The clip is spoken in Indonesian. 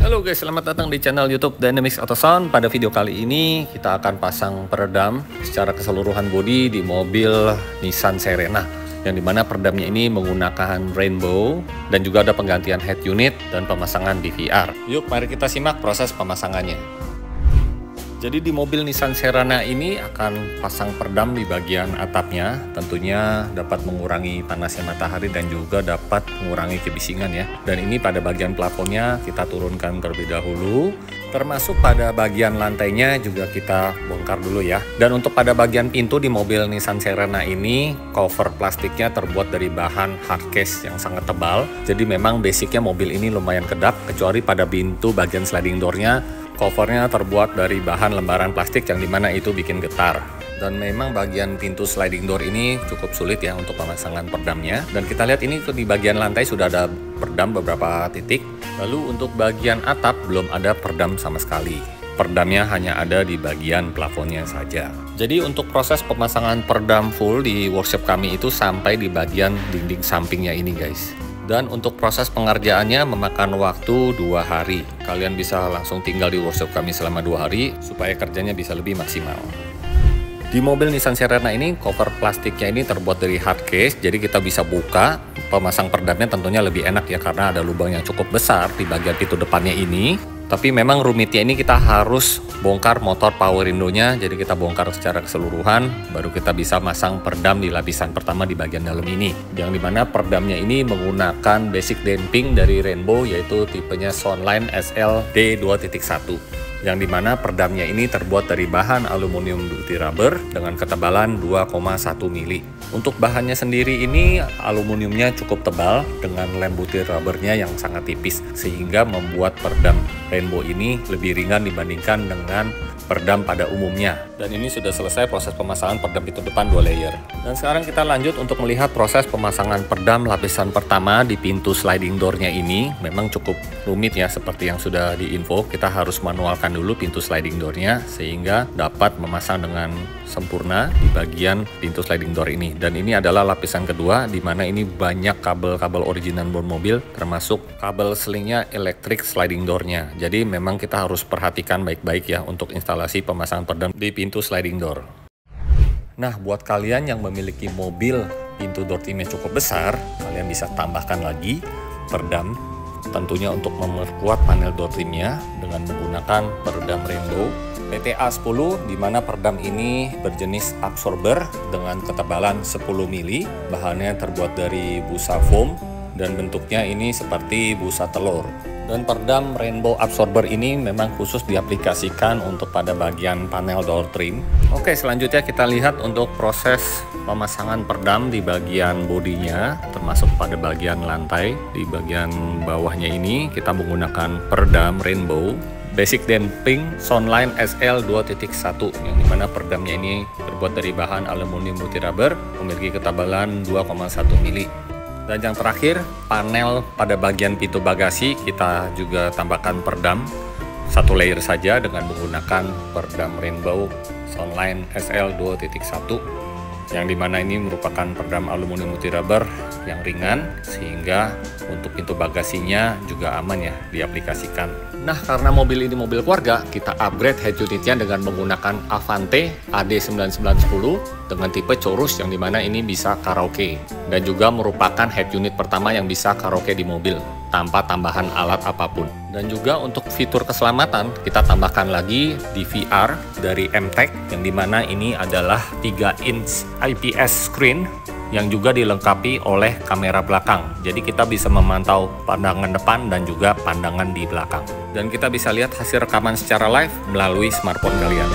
Halo guys, selamat datang di channel YouTube Dynamics Auto Sound. Pada video kali ini kita akan pasang peredam secara keseluruhan bodi di mobil Nissan Serena, yang dimana peredamnya ini menggunakan rainbow dan juga ada penggantian head unit dan pemasangan DVR. Yuk mari kita simak proses pemasangannya. Jadi di mobil Nissan Serena ini akan pasang peredam di bagian atapnya, tentunya dapat mengurangi panasnya matahari dan juga dapat mengurangi kebisingan ya. Dan ini pada bagian plafonnya kita turunkan terlebih dahulu, termasuk pada bagian lantainya juga kita bongkar dulu ya. Dan untuk pada bagian pintu di mobil Nissan Serena ini, cover plastiknya terbuat dari bahan hardcase yang sangat tebal. Jadi memang basicnya mobil ini lumayan kedap, kecuali pada pintu bagian sliding door-nya. Covernya terbuat dari bahan lembaran plastik yang dimana itu bikin getar. Dan memang bagian pintu sliding door ini cukup sulit ya untuk pemasangan peredamnya. Dan kita lihat ini di bagian lantai sudah ada peredam beberapa titik. Lalu untuk bagian atap belum ada peredam sama sekali. Peredamnya hanya ada di bagian plafonnya saja. Jadi untuk proses pemasangan peredam full di workshop kami itu sampai di bagian dinding sampingnya ini guys. Dan untuk proses pengerjaannya memakan waktu 2 hari. Kalian bisa langsung tinggal di workshop kami selama 2 hari supaya kerjanya bisa lebih maksimal. Di mobil Nissan Serena ini cover plastiknya ini terbuat dari hardcase, jadi kita bisa buka. Pemasang peredamnya tentunya lebih enak ya karena ada lubang yang cukup besar di bagian pintu depannya ini. Tapi memang rumitnya ini kita harus bongkar motor power window-nya, jadi kita bongkar secara keseluruhan, baru kita bisa masang peredam di lapisan pertama di bagian dalam ini. Yang dimana peredamnya ini menggunakan basic damping dari Rainbow, yaitu tipenya Soundline SL D2.1. Yang dimana peredamnya ini terbuat dari bahan aluminium duty rubber dengan ketebalan 2,1 mili. Untuk bahannya sendiri ini aluminiumnya cukup tebal dengan lem butir rubbernya yang sangat tipis, sehingga membuat peredam Rainbow ini lebih ringan dibandingkan dengan peredam pada umumnya. Dan ini sudah selesai proses pemasangan peredam pintu depan 2 layer. Dan sekarang kita lanjut untuk melihat proses pemasangan peredam lapisan pertama di pintu sliding door-nya ini. Memang cukup rumit ya, seperti yang sudah diinfo. Kita harus manualkan dulu pintu sliding door-nya sehingga dapat memasang dengan sempurna di bagian pintu sliding door ini. Dan ini adalah lapisan kedua, di mana ini banyak kabel-kabel original bor mobil, termasuk kabel selingnya elektrik sliding door-nya. Jadi memang kita harus perhatikan baik-baik ya untuk instalasi pemasangan peredam di pintu sliding door. Nah, buat kalian yang memiliki mobil pintu door trimnya cukup besar, kalian bisa tambahkan lagi peredam, tentunya untuk memperkuat panel door trimnya dengan menggunakan peredam Rainbow PTA 10, di mana peredam ini berjenis absorber dengan ketebalan 10 mili. Bahannya terbuat dari busa foam dan bentuknya ini seperti busa telur. Dan peredam Rainbow absorber ini memang khusus diaplikasikan untuk pada bagian panel door trim. Oke, selanjutnya kita lihat untuk proses pemasangan peredam di bagian bodinya, termasuk pada bagian lantai. Di bagian bawahnya ini kita menggunakan peredam Rainbow Basic Damping Soundline SL 2.1, yang dimana peredamnya ini terbuat dari bahan aluminium butir rubber, memiliki ketebalan 2,1 mili. Dan yang terakhir, panel pada bagian pintu bagasi kita juga tambahkan peredam 1 layer saja dengan menggunakan peredam Rainbow Soundline SL 2.1, yang dimana ini merupakan peredam aluminium butir rubber yang ringan, sehingga untuk pintu bagasinya juga aman ya diaplikasikan. Nah, karena mobil ini mobil keluarga, kita upgrade head unitnya dengan menggunakan Avante AD9910 dengan tipe Chorus, yang dimana ini bisa karaoke dan juga merupakan head unit pertama yang bisa karaoke di mobil tanpa tambahan alat apapun. Dan juga untuk fitur keselamatan kita tambahkan lagi DVR dari MTech, yang dimana ini adalah 3 inch IPS screen yang juga dilengkapi oleh kamera belakang. Jadi kita bisa memantau pandangan depan dan juga pandangan di belakang. Dan kita bisa lihat hasil rekaman secara live melalui smartphone kalian.